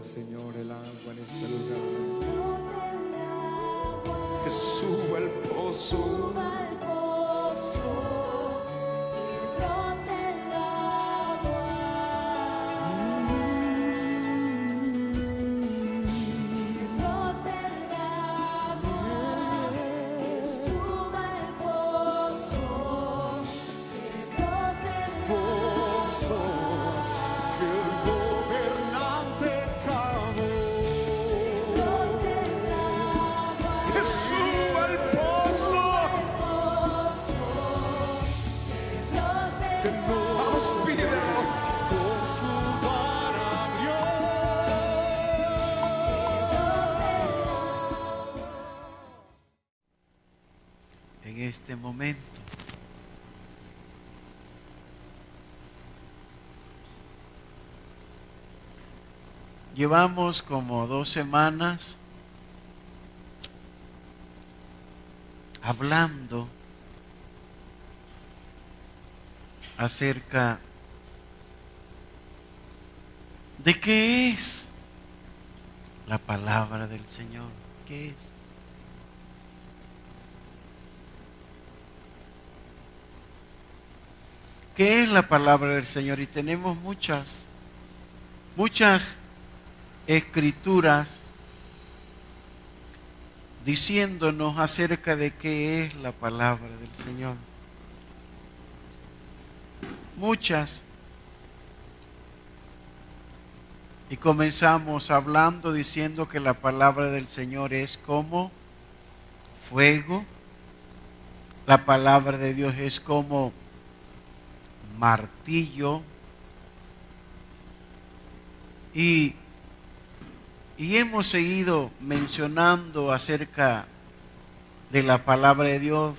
Señor, el agua en este lugar. Que suba el pozo. En este momento llevamos como 2 semanas hablando acerca de qué es la palabra del Señor. ¿Qué es? ¿Qué es la palabra del Señor? Y tenemos muchas escrituras diciéndonos acerca de qué es la palabra del Señor. Muchas. Y comenzamos hablando diciendo que la palabra del Señor es como fuego. La palabra de Dios es como martillo. Y hemos seguido mencionando acerca de la palabra de Dios.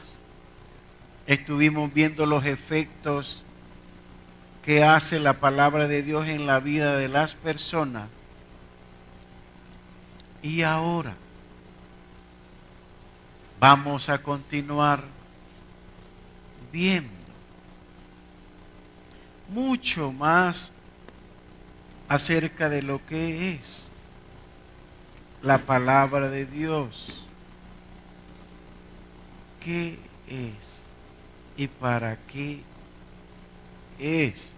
Estuvimos viendo los efectos que hace la palabra de Dios en la vida de las personas. Y ahora vamos a continuar viendo mucho más acerca de lo que es la palabra de Dios. ¿Qué es y para qué es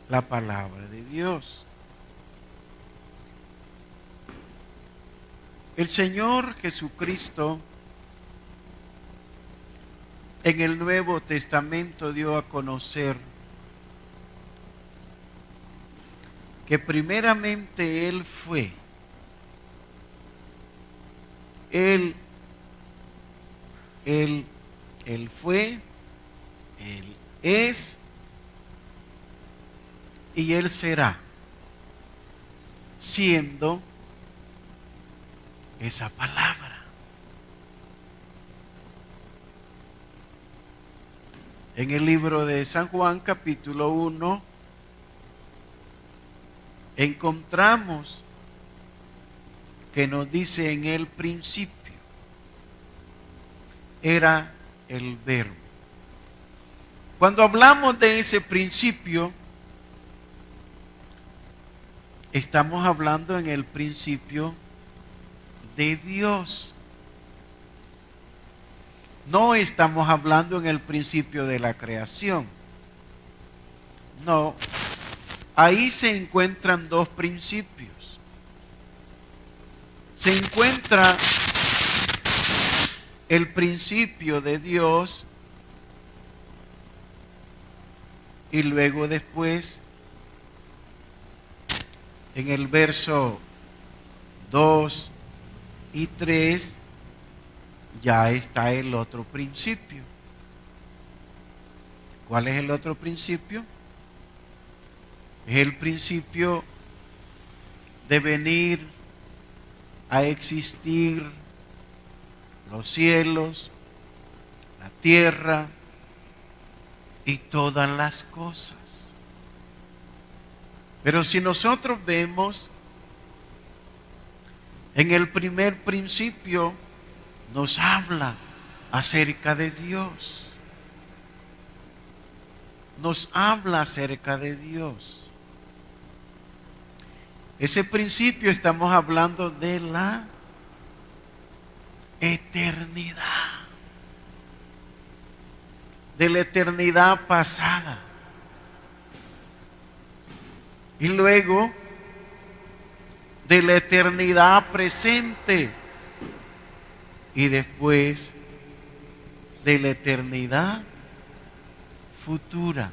la palabra de Dios? El Señor Jesucristo en el Nuevo Testamento dio a conocer que primeramente Él fue, Él fue, Él es y Él será, siendo esa palabra. En el libro de San Juan, capítulo 1, encontramos que nos dice: en el principio era el Verbo. Cuando hablamos de ese principio, estamos hablando en el principio de Dios. No estamos hablando en el principio de la creación. No. Ahí se encuentran dos principios. Se encuentra el principio de Dios y luego después, en el verso 2 y 3, ya está el otro principio. ¿Cuál es el otro principio? Es el principio de venir a existir los cielos, la tierra y todas las cosas. Pero si nosotros vemos, en el primer principio nos habla acerca de Dios. Nos habla acerca de Dios. Ese principio estamos hablando de la eternidad. De la eternidad pasada. Y luego de la eternidad presente. Y después de la eternidad futura.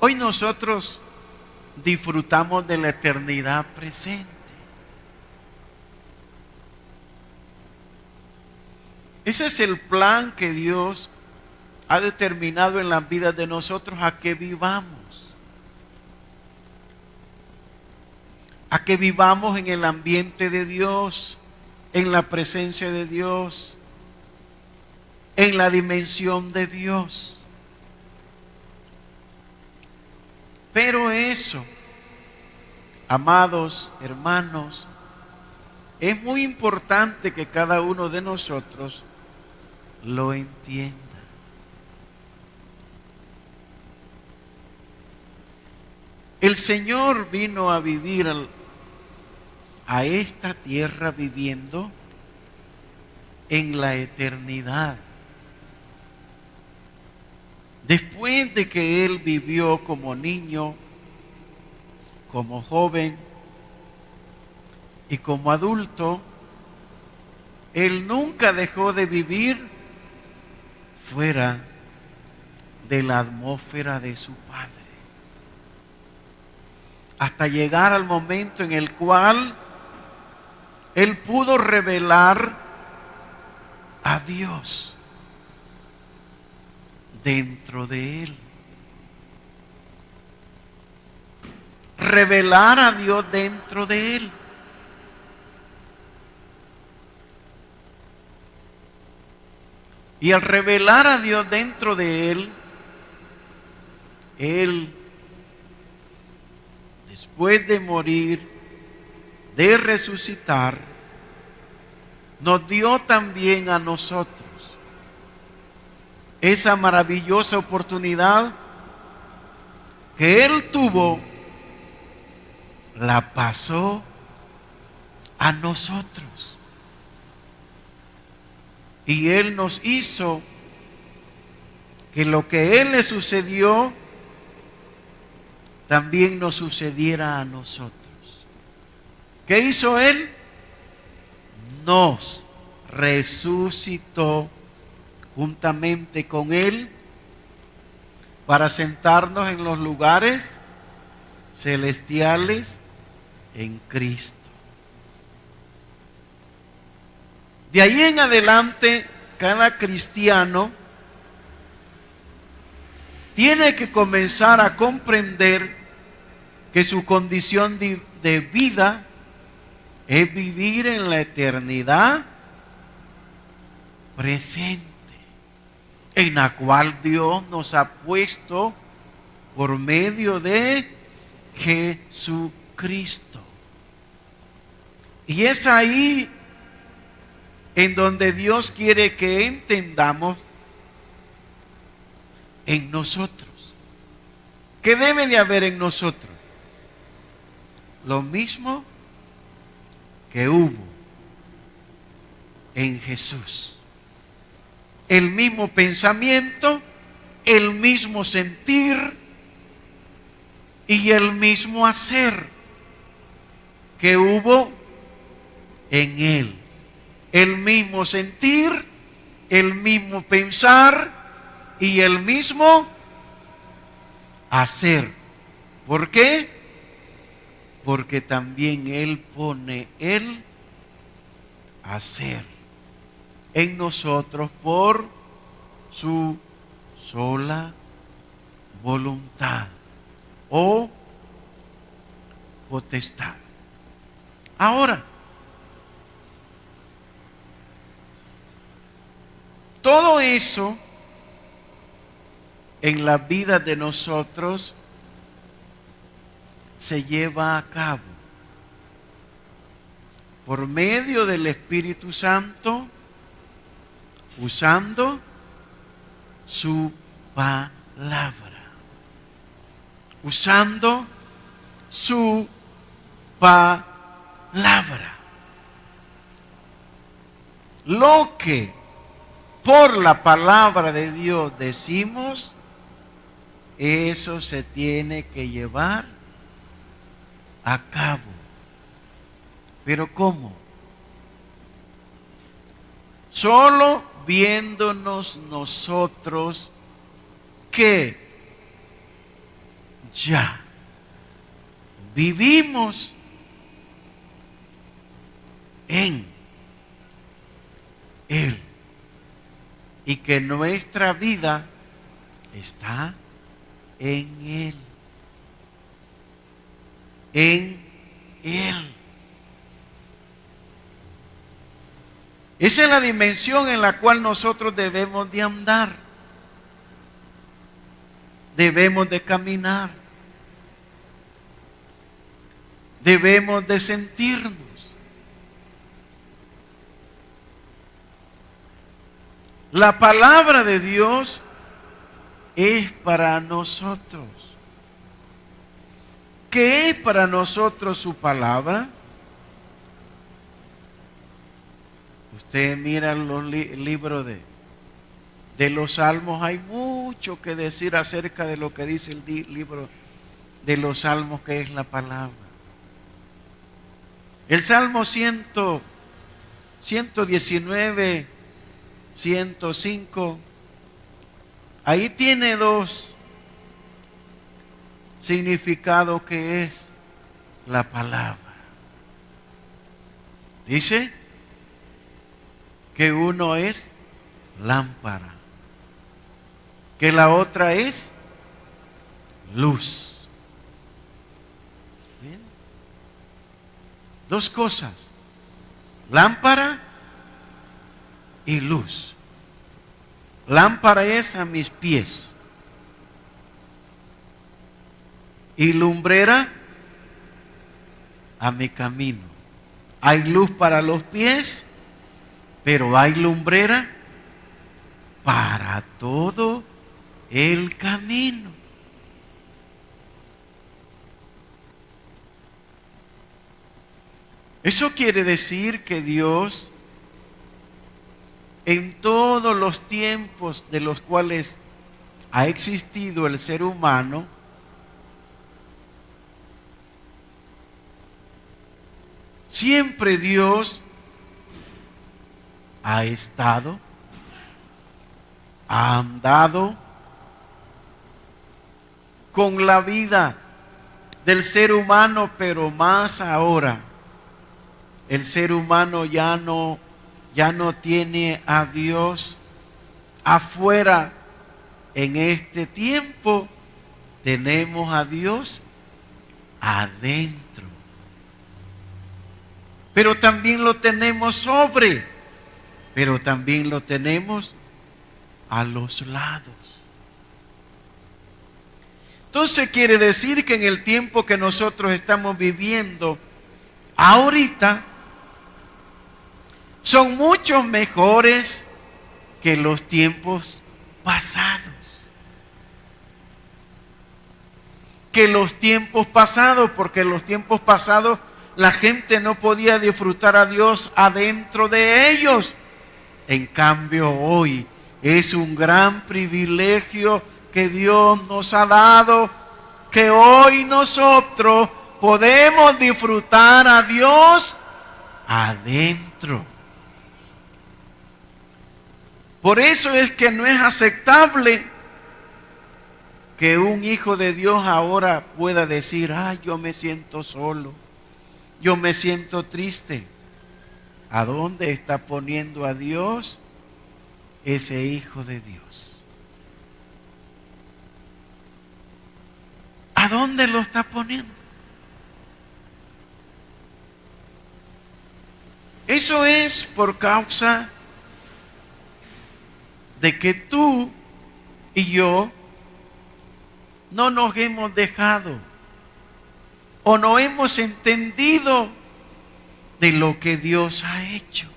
Hoy nosotros disfrutamos de la eternidad presente. Ese es el plan que Dios ha determinado en las vidas de nosotros, a que vivamos. A que vivamos en el ambiente de Dios, en la presencia de Dios, en la dimensión de Dios. Pero eso, amados hermanos, es muy importante que cada uno de nosotros lo entienda. El Señor vino a vivir a esta tierra viviendo en la eternidad. Después de que Él vivió como niño, como joven y como adulto, Él nunca dejó de vivir fuera de la atmósfera de su Padre. Hasta llegar al momento en el cual Él pudo revelar a Dios dentro de Él. Revelar a Dios dentro de Él. Y al revelar a Dios dentro de Él, Él, después de morir, de resucitar, nos dio también a nosotros esa maravillosa oportunidad que Él tuvo, la pasó a nosotros. Y Él nos hizo que lo que a Él le sucedió también nos sucediera a nosotros. ¿Qué hizo Él? Nos resucitó juntamente con Él para sentarnos en los lugares celestiales en Cristo. De ahí en adelante, cada cristiano tiene que comenzar a comprender que su condición de vida es vivir en la eternidad presente, en la cual Dios nos ha puesto por medio de Jesucristo. Y es ahí en donde Dios quiere que entendamos en nosotros. ¿Qué debe de haber en nosotros? Lo mismo que hubo en Jesús. El mismo pensamiento, el mismo sentir y el mismo hacer que hubo en Él. El mismo sentir, el mismo pensar y el mismo hacer. ¿Por qué? Porque también Él pone el hacer en nosotros por su sola voluntad o potestad. Ahora, todo eso en la vida de nosotros se lleva a cabo por medio del Espíritu Santo, usando su palabra, usando su palabra. Lo que por la palabra de Dios decimos, eso se tiene que llevar a cabo. ¿Pero cómo? Solo viéndonos nosotros que ya vivimos en Él y que nuestra vida está en Él. En Él. Esa es la dimensión en la cual nosotros debemos de andar. Debemos de caminar. Debemos de sentirnos. La palabra de Dios es para nosotros. ¿Qué es para nosotros su palabra? Usted mira los libros de los Salmos, hay mucho que decir acerca de lo que dice el libro de los Salmos, que es la palabra. El Salmo 119, 105, ahí tiene dos significados, que es la palabra. Dice que uno es lámpara, que la otra es luz. ¿Bien? Dos cosas, lámpara y luz. Lámpara es a mis pies y lumbrera a mi camino. Hay luz para los pies, pero hay lumbrera para todo el camino. Eso quiere decir que Dios, en todos los tiempos de los cuales ha existido el ser humano, siempre Dios ha estado, ha andado con la vida del ser humano, pero más ahora el ser humano ya no tiene a Dios afuera. En este tiempo tenemos a Dios adentro, pero también lo tenemos sobre, pero también lo tenemos a los lados. Entonces quiere decir que en el tiempo que nosotros estamos viviendo ahorita, son mucho mejores que los tiempos pasados. Que los tiempos pasados, porque en los tiempos pasados la gente no podía disfrutar a Dios adentro de ellos. En cambio hoy es un gran privilegio que Dios nos ha dado, que hoy nosotros podemos disfrutar a Dios adentro. Por eso es que no es aceptable que un hijo de Dios ahora pueda decir: yo me siento solo, yo me siento triste. ¿A dónde está poniendo a Dios ese hijo de Dios? ¿A dónde lo está poniendo? Eso es por causa de que tú y yo no nos hemos dejado o no hemos entendido de lo que Dios ha hecho.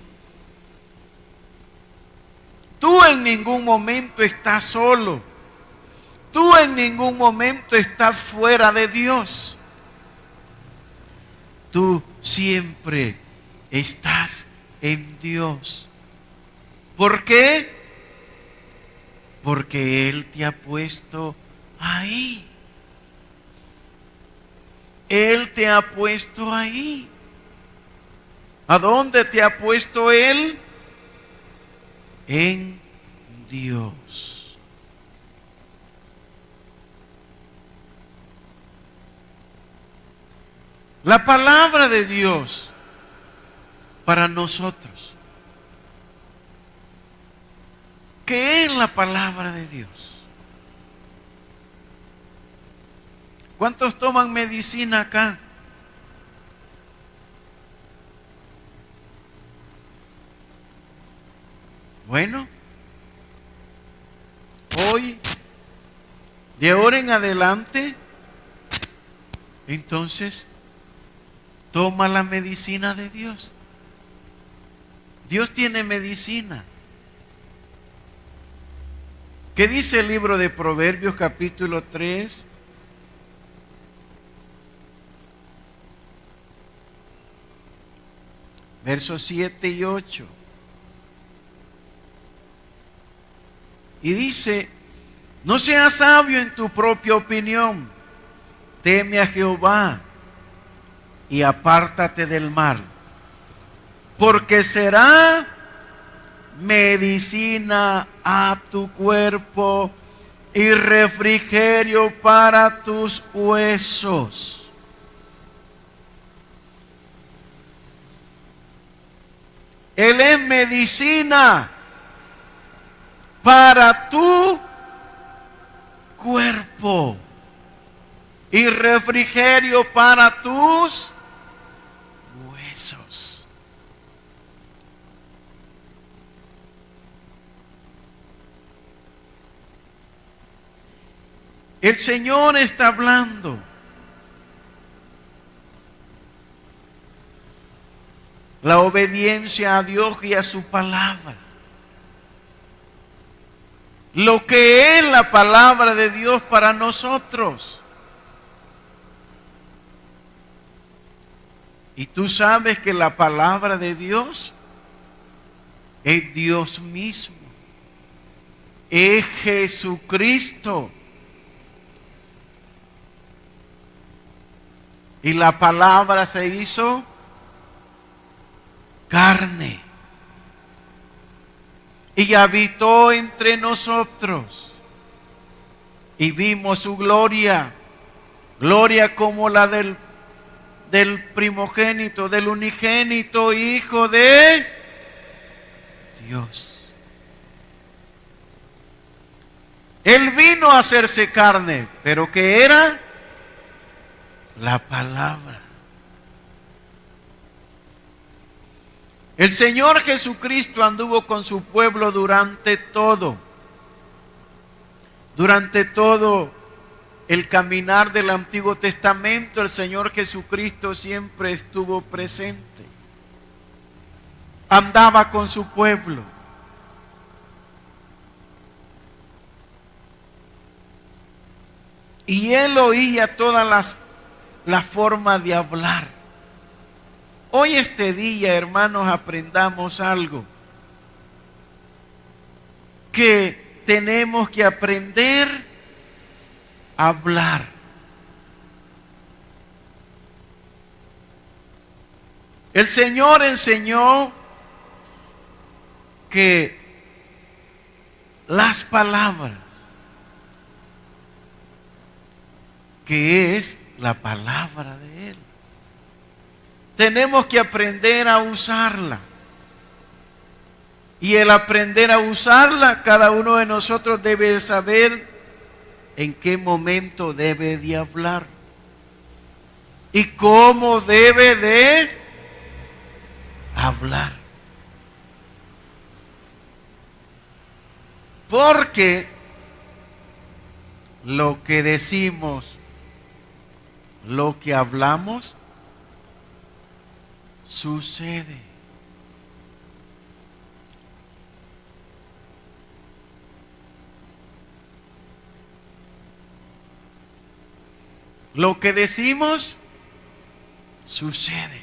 Tú en ningún momento estás solo. Tú en ningún momento estás fuera de Dios. tú siempre estás en Dios. ¿Por qué? Porque Él te ha puesto ahí. Él te ha puesto ahí. ¿A dónde te ha puesto Él? En Dios. La palabra de Dios para nosotros. ¿Qué es la palabra de Dios? ¿Cuántos toman medicina acá? Bueno, hoy, de ahora en adelante, entonces, toma la medicina de Dios. Dios tiene medicina. ¿Qué dice el libro de Proverbios capítulo 3? Versos 7 y 8. Y dice, no seas sabio en tu propia opinión, teme a Jehová y apártate del mal, porque será medicina a tu cuerpo y refrigerio para tus huesos. Él es medicina para tu cuerpo y refrigerio para tus huesos. El Señor está hablando. La obediencia a Dios y a su palabra. Lo que es la palabra de Dios para nosotros. Y tú sabes que la palabra de Dios es Dios mismo. Es Jesucristo. Y la palabra se hizo carne y habitó entre nosotros y vimos su gloria, gloria como la del primogénito, del unigénito Hijo de Dios. Él vino a hacerse carne, pero ¿qué era? La palabra. El Señor Jesucristo anduvo con su pueblo durante todo el caminar del Antiguo Testamento. El Señor Jesucristo siempre estuvo presente. Andaba con su pueblo. Y Él oía todas las formas de hablar. Hoy este día, hermanos, aprendamos algo. Que tenemos que aprender a hablar. El Señor enseñó que las palabras, que es la palabra de Él, tenemos que aprender a usarla. Y el aprender a usarla, cada uno de nosotros debe saber en qué momento debe de hablar y cómo debe de hablar. Porque lo que decimos, lo que hablamos, sucede. Lo que decimos sucede.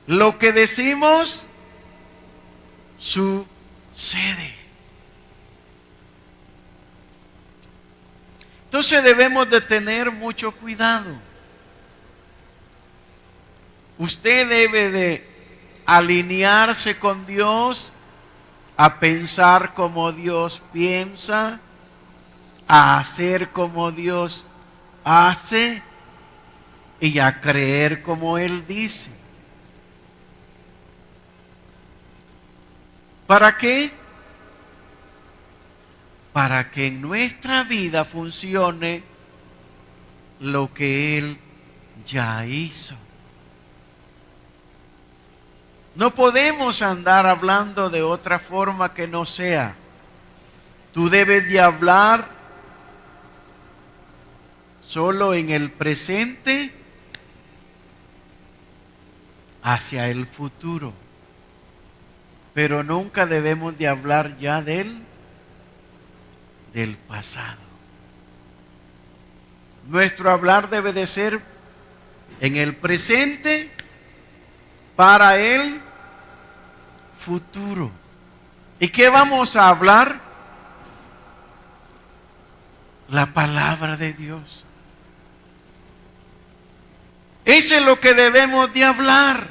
Lo que decimos sucede. Entonces debemos de tener mucho cuidado. Usted debe de alinearse con Dios, a pensar como Dios piensa, a hacer como Dios hace y a creer como Él dice. ¿Para qué? Para que en nuestra vida funcione lo que Él ya hizo. No podemos andar hablando de otra forma que no sea. Tú debes de hablar solo en el presente hacia el futuro. Pero nunca debemos de hablar ya del pasado. Nuestro hablar debe de ser en el presente para el futuro. ¿Y qué vamos a hablar? La palabra de Dios. Eso es lo que debemos de hablar.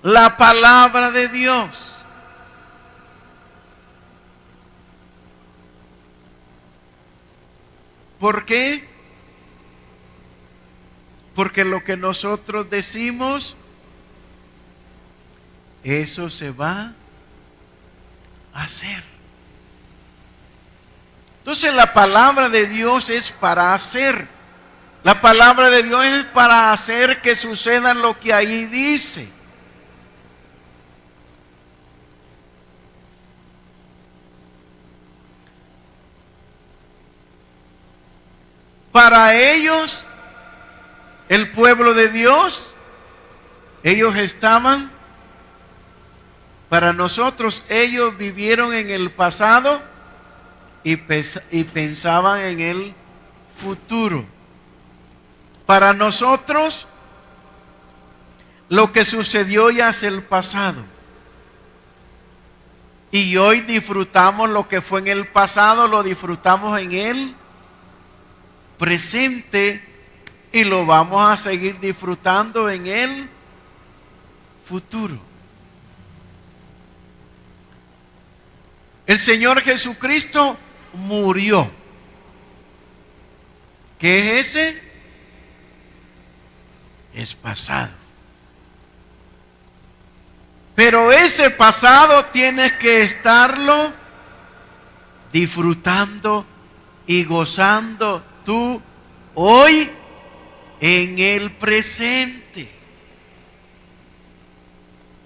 La palabra de Dios. ¿Por qué? Porque lo que nosotros decimos, eso se va a hacer. Entonces la palabra de Dios es para hacer. La palabra de Dios es para hacer que suceda lo que ahí dice. Para ellos, el pueblo de Dios, ellos estaban, para nosotros, ellos vivieron en el pasado y pensaban en el futuro. Para nosotros, lo que sucedió ya es el pasado. Y hoy disfrutamos lo que fue en el pasado, lo disfrutamos en el presente y lo vamos a seguir disfrutando en el futuro. El Señor Jesucristo murió. ¿Qué es ese? Es pasado. Pero ese pasado tienes que estarlo disfrutando y gozando tú hoy en el presente.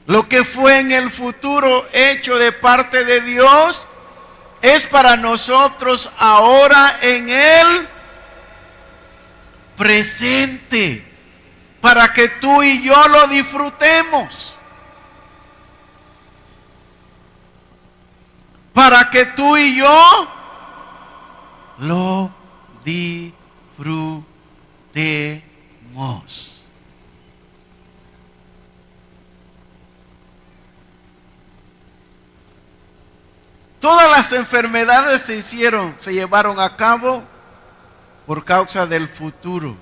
Lo que fue en el futuro hecho de parte de Dios es para nosotros ahora en el presente, para que tú y yo lo disfrutemos, para que tú y yo lo disfrutemos. Todas las enfermedades se llevaron a cabo por causa del futuro,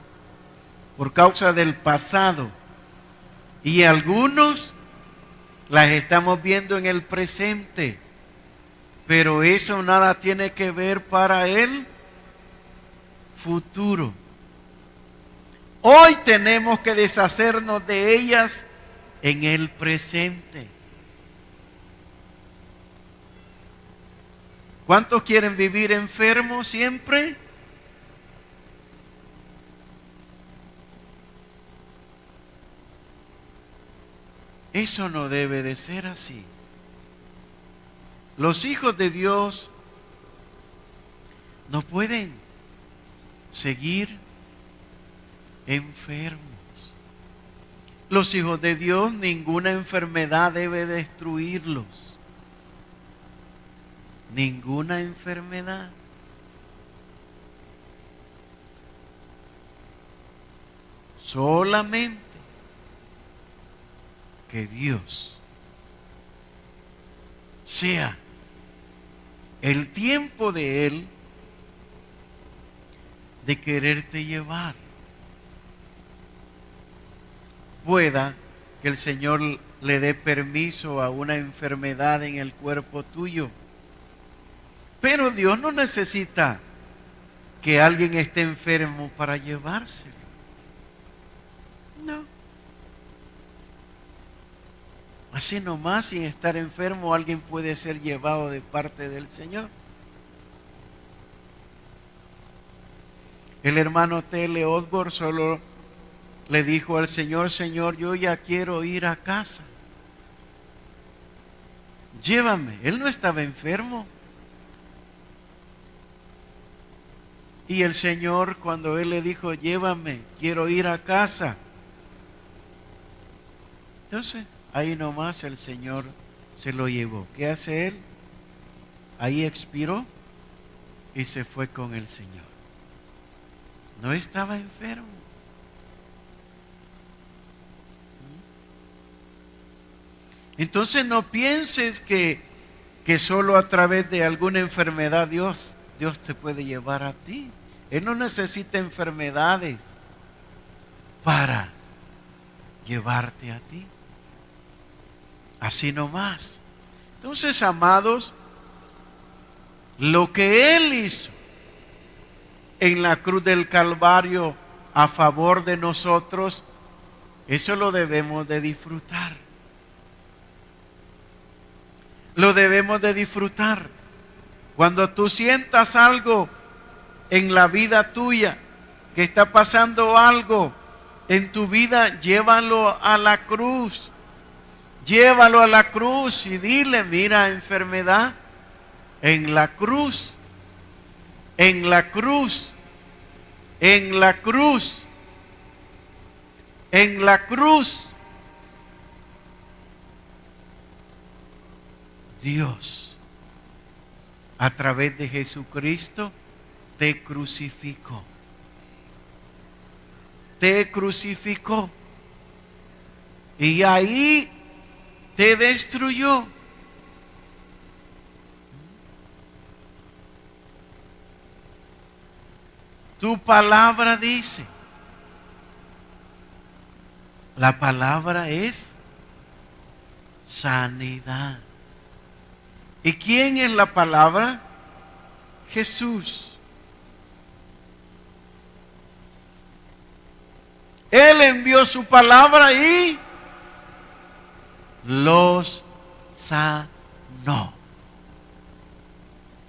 por causa del pasado. Y algunos las estamos viendo en el presente. Pero eso nada tiene que ver para el futuro. Hoy tenemos que deshacernos de ellas en el presente. ¿Cuántos quieren vivir enfermos siempre? Eso no debe de ser así. Los hijos de Dios no pueden seguir enfermos. Los hijos de Dios, ninguna enfermedad debe destruirlos. Ninguna enfermedad. solamente que Dios sea el tiempo de Él de quererte llevar. Pueda que el Señor le dé permiso a una enfermedad en el cuerpo tuyo. Pero Dios no necesita que alguien esté enfermo para llevárselo. No. Así nomás, sin estar enfermo, alguien puede ser llevado de parte del Señor. El hermano T.L. Osborne solo le dijo al Señor: Señor, yo ya quiero ir a casa. Llévame. Él no estaba enfermo. Y el Señor, cuando él le dijo: llévame, quiero ir a casa. Entonces, ahí nomás el Señor se lo llevó. ¿Qué hace él? Ahí expiró y se fue con el Señor. No estaba enfermo. Entonces no pienses que solo a través de alguna enfermedad Dios te puede llevar a ti. Él no necesita enfermedades para llevarte a ti. Así nomás. Entonces, amados, lo que Él hizo en la cruz del Calvario a favor de nosotros, eso lo debemos de disfrutar. Lo debemos de disfrutar. Cuando tú sientas algo en la vida tuya, que está pasando algo en tu vida, llévalo a la cruz. Llévalo a la cruz y dile: mira, enfermedad, en la cruz, en la cruz, en la cruz, en la cruz, Dios, a través de Jesucristo, te crucificó. Te crucificó. Y ahí te destruyó. Tu palabra dice. La palabra es sanidad. ¿Y quién es la palabra? Jesús. Él envió su palabra y los sanó.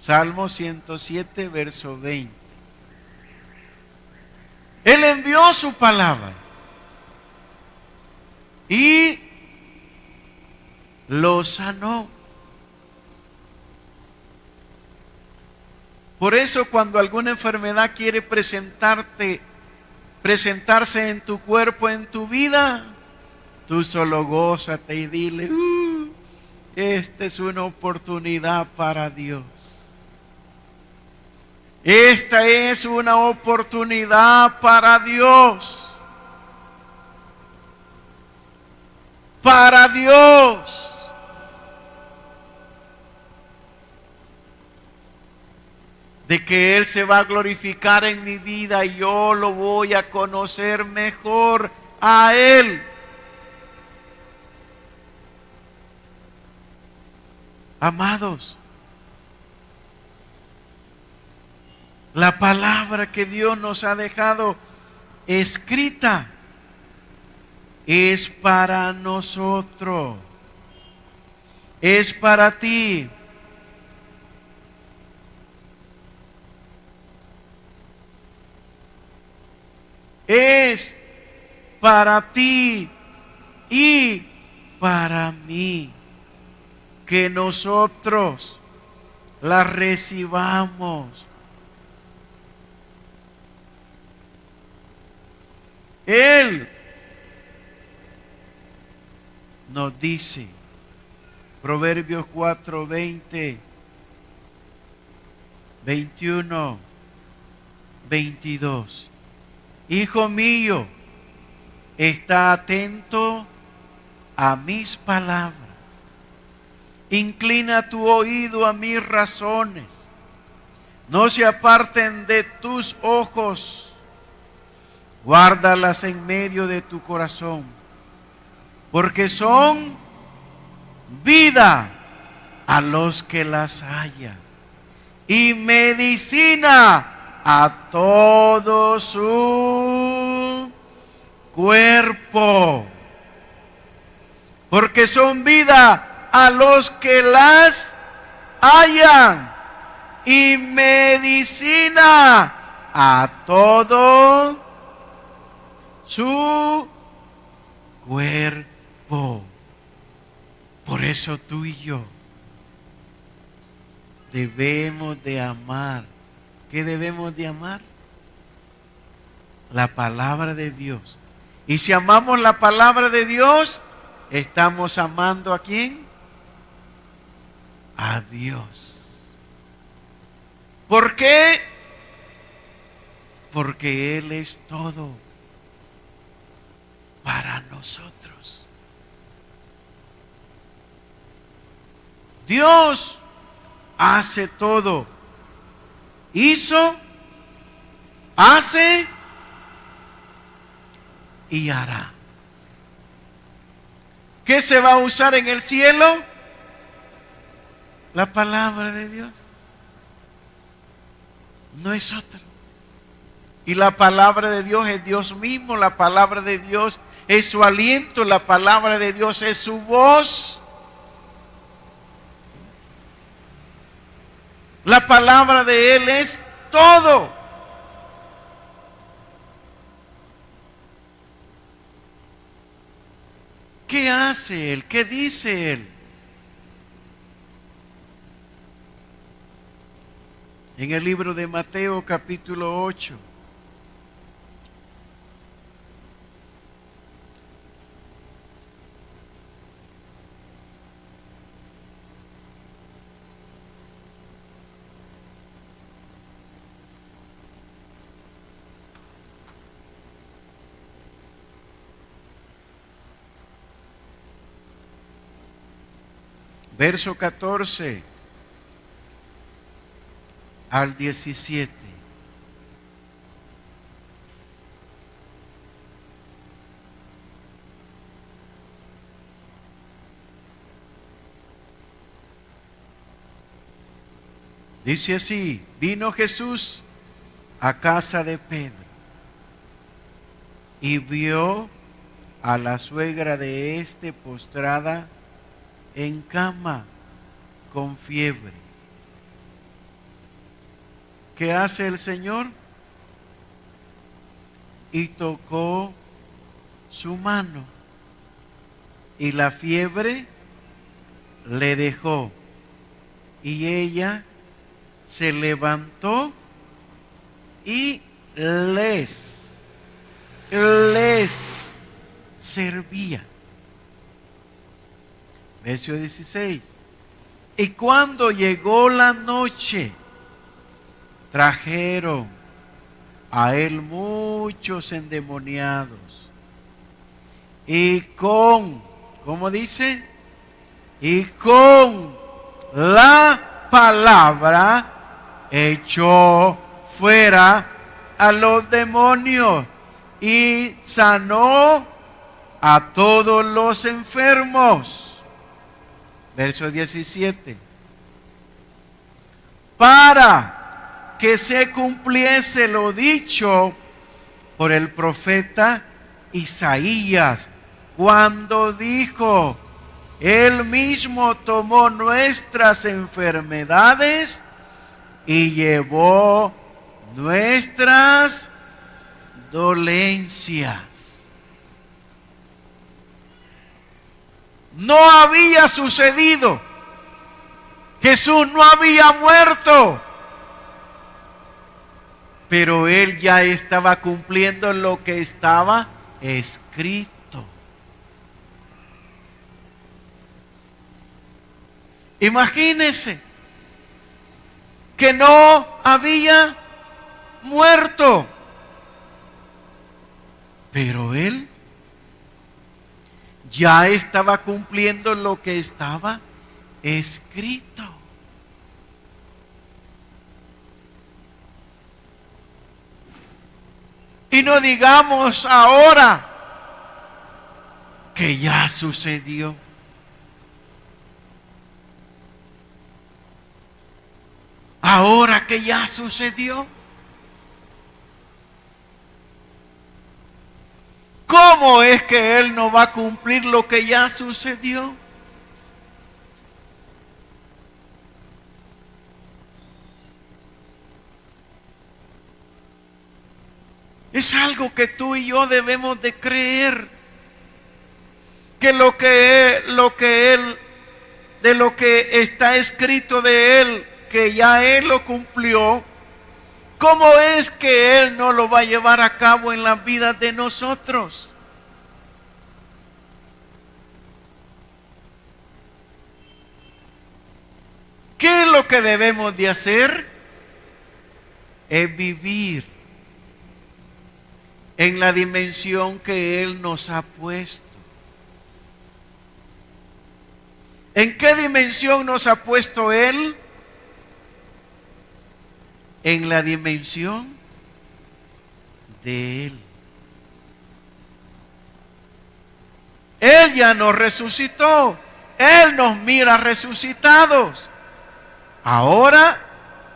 Salmo 107, verso 20. Él envió su palabra y los sanó. Por eso, cuando alguna enfermedad quiere presentarse en tu cuerpo, en tu vida, tú solo gózate y dile: esta es una oportunidad para Dios. Esta es una oportunidad para Dios. Para Dios. De que Él se va a glorificar en mi vida y yo lo voy a conocer mejor a Él. Amados, la palabra que Dios nos ha dejado escrita es para nosotros, es para ti. Es para ti y para mí, que nosotros la recibamos. Él nos dice, Proverbios 4, 20, 21, 22. Hijo mío, está atento a mis palabras. Inclina tu oído a mis razones. No se aparten de tus ojos. Guárdalas en medio de tu corazón, porque son vida a los que las hallan y medicina a todo su cuerpo. Porque son vida a los que las hallan y medicina a todo su cuerpo. Por eso tú y yo debemos de amar. ¿Qué debemos de amar? La palabra de Dios. Y si amamos la palabra de Dios, estamos amando ¿a quién? A Dios. ¿Por qué? Porque Él es todo para nosotros. Dios hace todo. Hizo, hace y hará. ¿Qué se va a usar en el cielo? La palabra de Dios. No es otra. Y la palabra de Dios es Dios mismo. La palabra de Dios es su aliento. La palabra de Dios es su voz. La palabra de Él es todo. ¿Qué hace Él? ¿Qué dice Él? En el libro de Mateo capítulo 8. Verso 14 al 17. Dice así: vino Jesús a casa de Pedro y vio a la suegra de éste postrada en cama con fiebre. ¿Qué hace el Señor? Y tocó su mano y la fiebre le dejó y ella se levantó y les servía. Verso 16. Y cuando llegó la noche, trajeron a él muchos endemoniados. Y ¿cómo dice? Y con la palabra echó fuera a los demonios y sanó a todos los enfermos. Verso 17. Para que se cumpliese lo dicho por el profeta Isaías, cuando dijo: Él mismo tomó nuestras enfermedades y llevó nuestras dolencias. No había sucedido. Jesús no había muerto. Pero Él ya estaba cumpliendo lo que estaba escrito. Imagínense que no había muerto. Pero Él ya estaba cumpliendo lo que estaba escrito. Y no digamos ahora que ya sucedió. Ahora que ya sucedió. ¿Cómo es que Él no va a cumplir lo que ya sucedió? Es algo que tú y yo debemos de creer. Que lo que está escrito de Él, que ya Él lo cumplió, ¿cómo es que Él no lo va a llevar a cabo en las vidas de nosotros? ¿Qué es lo que debemos de hacer? Es vivir en la dimensión que Él nos ha puesto. ¿En qué dimensión nos ha puesto Él? En la dimensión de Él. Él ya nos resucitó. Él nos mira resucitados. Ahora,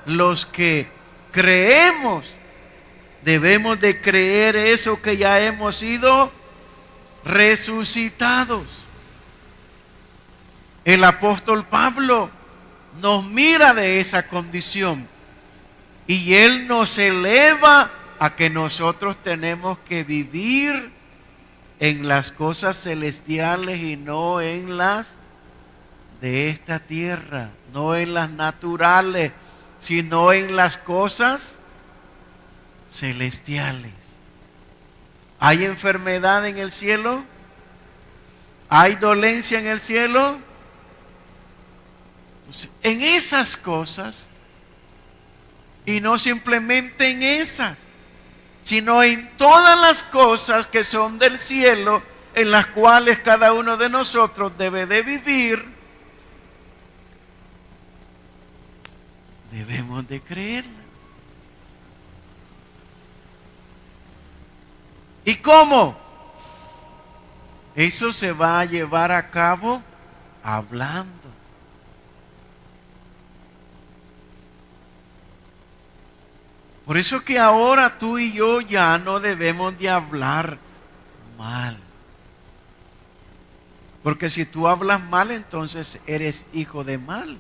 los que creemos, debemos de creer eso, que ya hemos sido resucitados. El apóstol Pablo nos mira de esa condición y él nos eleva a que nosotros tenemos que vivir en las cosas celestiales y no en las de esta tierra, no en las naturales, sino en las cosas celestiales. ¿Hay enfermedad en el cielo? ¿Hay dolencia en el cielo? Entonces, en esas cosas, y no simplemente en esas, sino en todas las cosas que son del cielo, en las cuales cada uno de nosotros debe de vivir, debemos de creerla. ¿Y cómo? Eso se va a llevar a cabo hablando. Por eso que ahora tú y yo ya no debemos de hablar mal. Porque si tú hablas mal, entonces eres hijo de mal.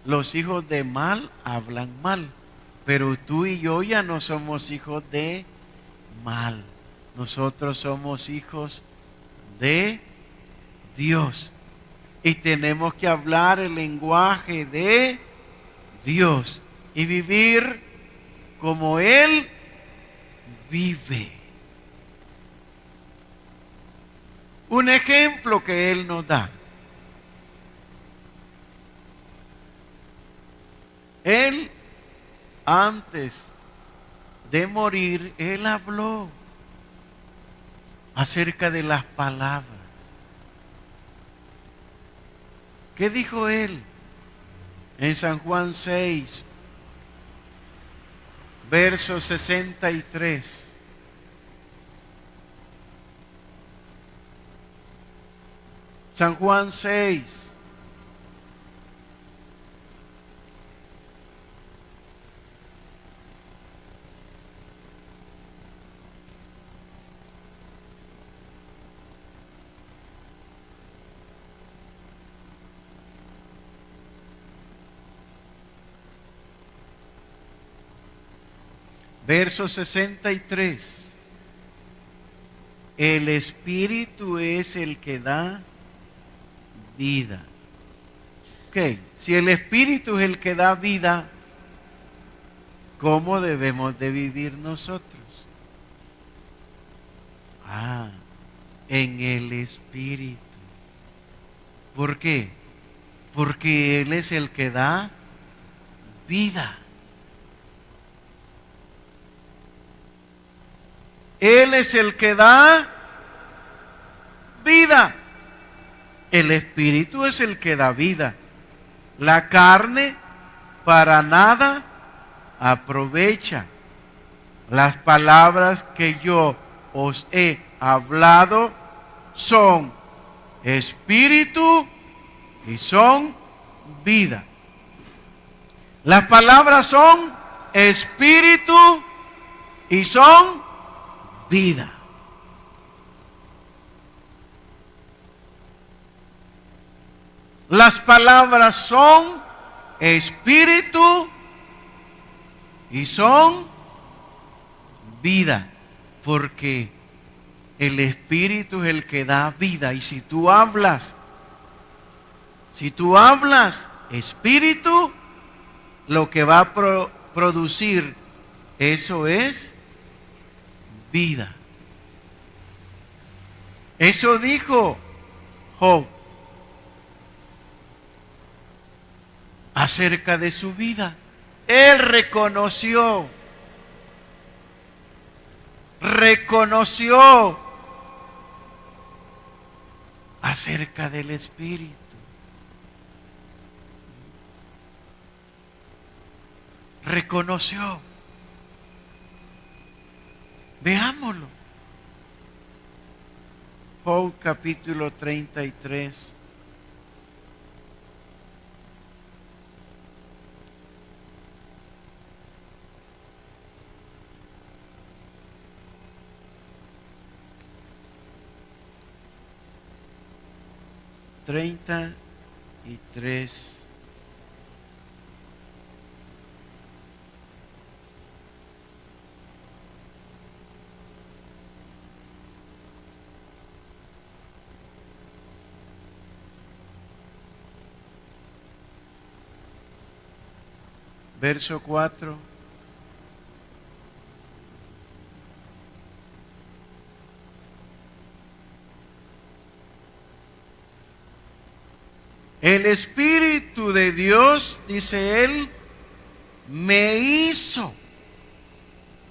Los hijos de mal hablan mal. Pero tú y yo ya no somos hijos de mal. Nosotros somos hijos de Dios. Y tenemos que hablar el lenguaje de Dios y vivir como Él vive. Un ejemplo que Él nos da. Él, antes de morir, Él habló acerca de las palabras. ¿Qué dijo Él? En San Juan 6, verso 63. San Juan 6. Verso 63. El Espíritu es el que da vida. Ok, si el Espíritu es el que da vida, ¿cómo debemos de vivir nosotros? En el Espíritu. ¿Por qué? Porque Él es el que da vida. Él es el que da vida. El Espíritu es el que da vida. La carne para nada aprovecha. Las palabras que yo os he hablado son espíritu y son vida. Las palabras son espíritu y son vida. Las palabras son espíritu y son vida, porque el espíritu es el que da vida. Y si tú hablas espíritu, lo que va a producir, eso es vida. Eso dijo Job acerca de su vida. Él reconoció acerca del Espíritu. Reconoció. Veámoslo. Job capítulo 33. Verso 4. El Espíritu de Dios, dice él, me hizo,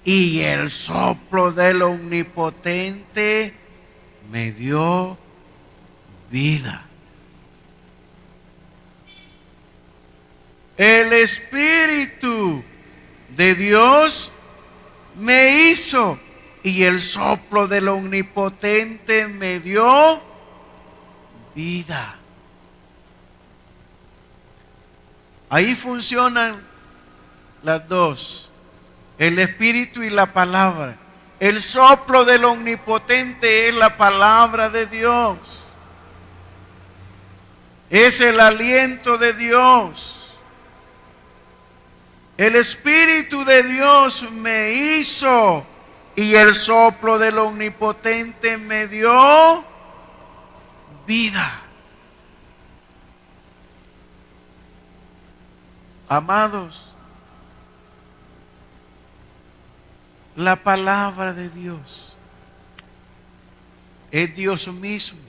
y el soplo del Omnipotente me dio vida. El Espíritu de Dios me hizo, y el soplo del Omnipotente me dio vida. Ahí funcionan las dos, el Espíritu y la palabra. El soplo del Omnipotente es la palabra de Dios. Es el aliento de Dios. El Espíritu de Dios me hizo, y el soplo del Omnipotente me dio vida. Amados, la palabra de Dios es Dios mismo,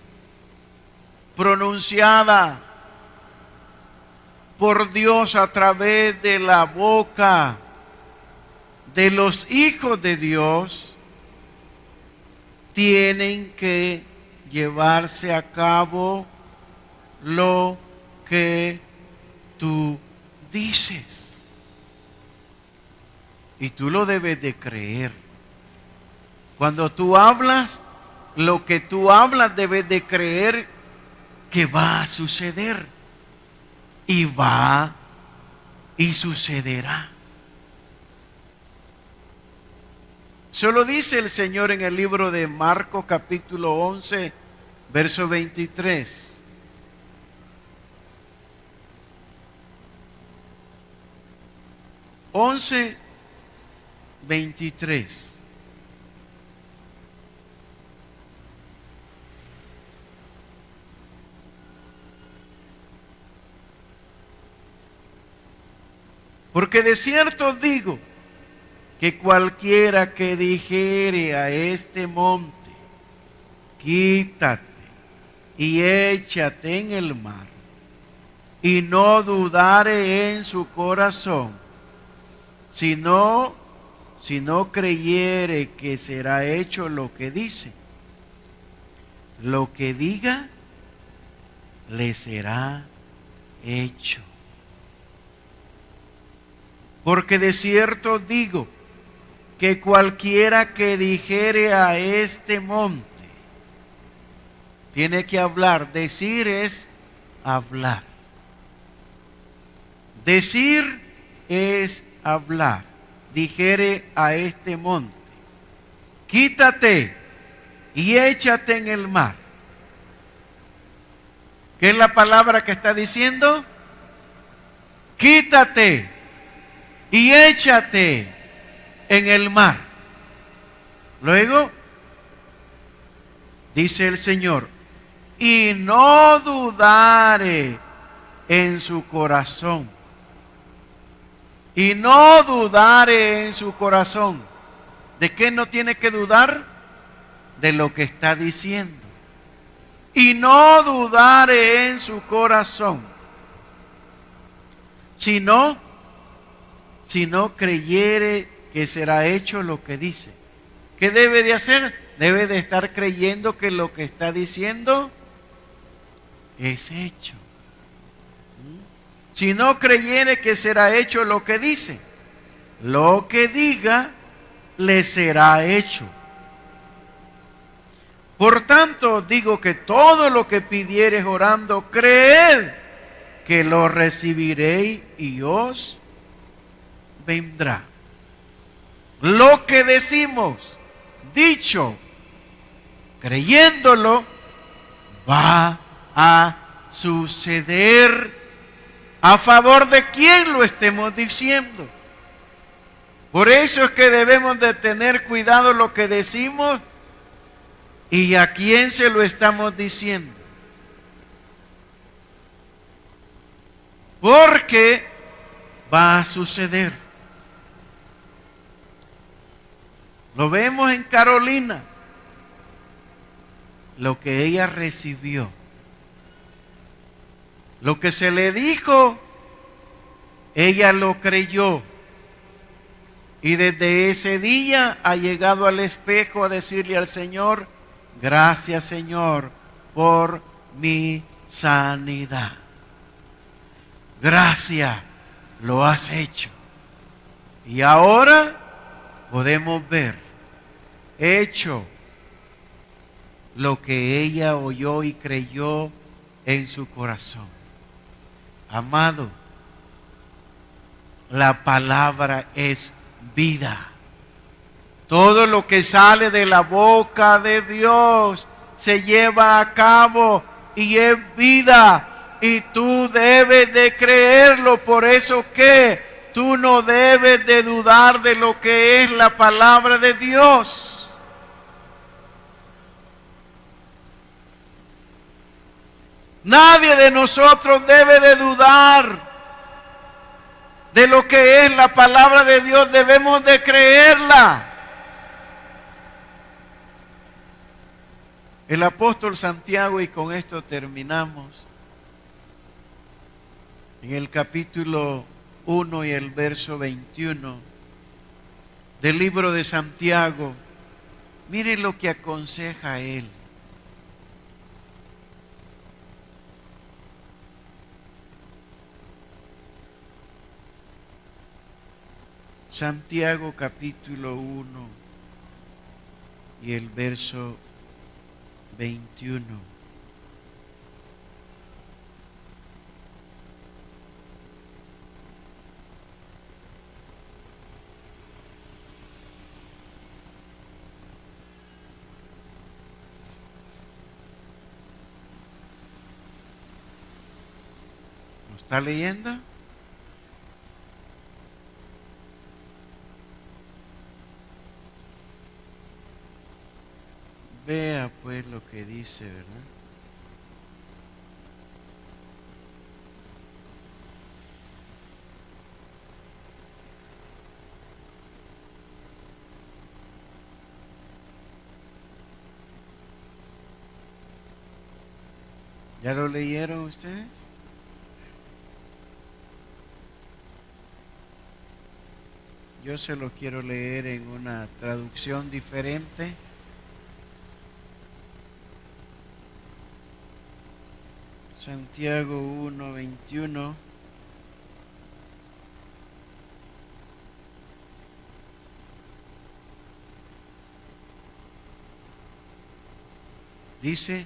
pronunciada por Dios a través de la boca de los hijos de Dios. Tienen que llevarse a cabo lo que tú dices, y tú lo debes de creer. Cuando tú hablas, lo que tú hablas debes de creer que va a suceder, y va y sucederá. Solo dice el Señor en el libro de Marcos capítulo 11 verso 23. Once 23. Porque de cierto digo que cualquiera que dijere a este monte, quítate y échate en el mar, y no dudare en su corazón, sino si no creyere que será hecho lo que dice, lo que diga le será hecho. Porque de cierto digo que cualquiera que dijere a este monte, tiene que hablar. Decir es hablar. Decir es hablar. Dijere a este monte, quítate y échate en el mar. ¿Qué es la palabra que está diciendo? Quítate y échate en el mar. Luego dice el Señor, y no dudare en su corazón. Y no dudare en su corazón. ¿De qué no tiene que dudar? De lo que está diciendo. Y no dudare en su corazón, sino creyere que será hecho lo que dice. ¿Qué debe de hacer? Debe de estar creyendo que lo que está diciendo es hecho. Si no creyere que será hecho lo que dice, lo que diga le será hecho. Por tanto, digo que todo lo que pidiereis orando, creed que lo recibiréis y os vendrá. Lo que decimos, dicho, creyéndolo, va a suceder. ¿A favor de quién lo estemos diciendo? Por eso es que debemos de tener cuidado lo que decimos y a quién se lo estamos diciendo. Porque va a suceder. Lo vemos en Carolina, lo que ella recibió. Lo que se le dijo, ella lo creyó. Y desde ese día ha llegado al espejo a decirle al Señor, gracias Señor por mi sanidad. Gracias, lo has hecho. Y ahora podemos ver, hecho lo que ella oyó y creyó en su corazón. Amado, la palabra es vida. Todo lo que sale de la boca de Dios se lleva a cabo y es vida. Y tú debes de creerlo. Por eso que tú no debes de dudar de lo que es la palabra de Dios. Nadie de nosotros debe de dudar de lo que es la palabra de Dios. Debemos de creerla. El apóstol Santiago, y con esto terminamos, en el capítulo 1 y el verso 21 del libro de Santiago, mire lo que aconseja él. Santiago capítulo 1 y el verso 21. ¿Lo está leyendo? Vea pues lo que dice, ¿verdad? ¿Ya lo leyeron ustedes? Yo se lo quiero leer en una traducción diferente. Santiago 1:21. Dice: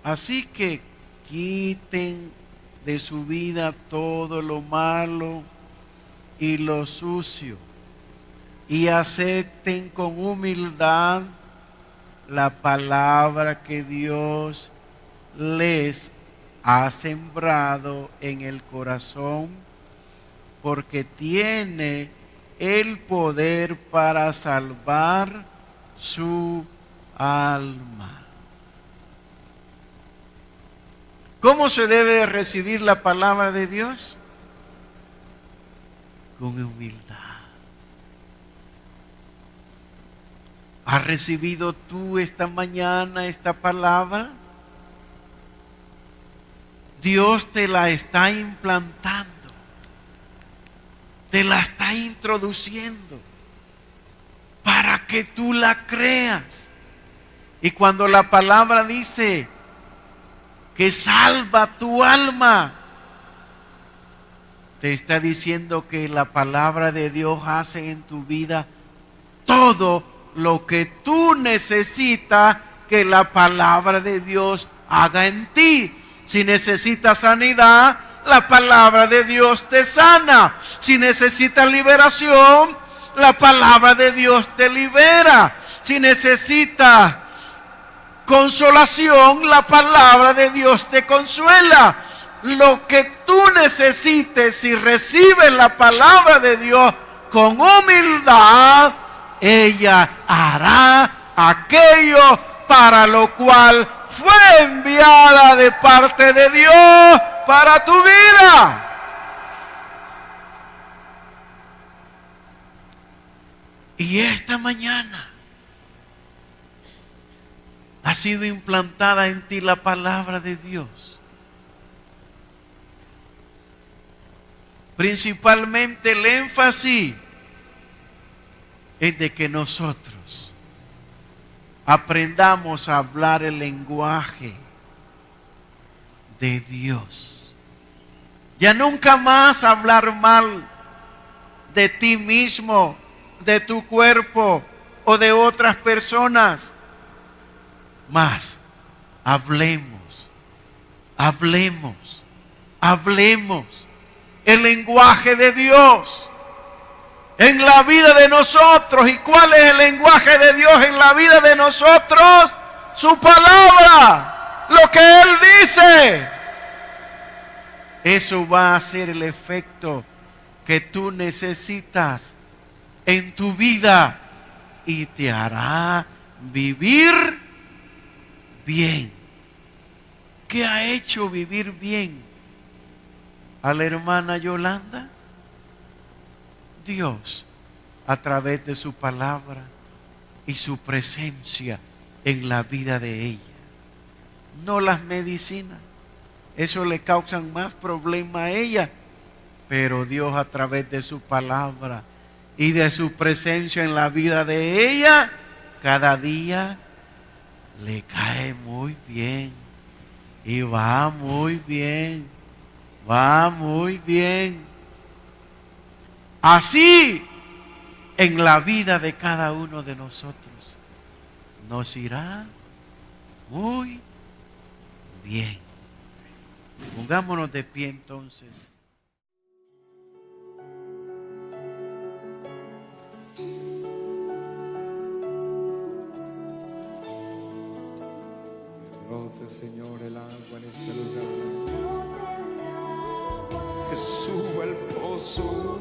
así que quiten de su vida todo lo malo y lo sucio y acepten con humildad la palabra que Dios les ha sembrado en el corazón, porque tiene el poder para salvar su alma. ¿Cómo se debe de recibir la palabra de Dios? Con humildad. ¿Has recibido tú esta mañana esta palabra? Dios te la está implantando, te la está introduciendo para que tú la creas. Y cuando la palabra dice que salva tu alma, te está diciendo que la palabra de Dios hace en tu vida todo lo que tú necesitas que la palabra de Dios haga en ti. Si necesitas sanidad, la palabra de Dios te sana. Si necesitas liberación, la palabra de Dios te libera. Si necesitas consolación, la palabra de Dios te consuela. Lo que tú necesites, si recibes la palabra de Dios con humildad, ella hará aquello para lo cual fue enviada de parte de Dios para tu vida. Y esta mañana ha sido implantada en ti la palabra de Dios. Principalmente el énfasis es de que nosotros aprendamos a hablar el lenguaje de Dios. Ya nunca más hablar mal de ti mismo, de tu cuerpo o de otras personas. Más, hablemos el lenguaje de Dios en la vida de nosotros. ¿Y cuál es el lenguaje de Dios en la vida de nosotros? Su palabra, lo que Él dice. Eso va a ser el efecto que tú necesitas en tu vida y te hará vivir bien. ¿Qué ha hecho vivir bien a la hermana Yolanda? Dios, a través de su palabra y su presencia en la vida de ella. No las medicinas, eso le causan más problema a ella, pero Dios, a través de su palabra y de su presencia en la vida de ella, cada día le cae muy bien y va muy bien, va muy bien. Así en la vida de cada uno de nosotros nos irá muy bien. Pongámonos de pie entonces. Brote, Señor, el agua en este lugar. Que suba el pozo.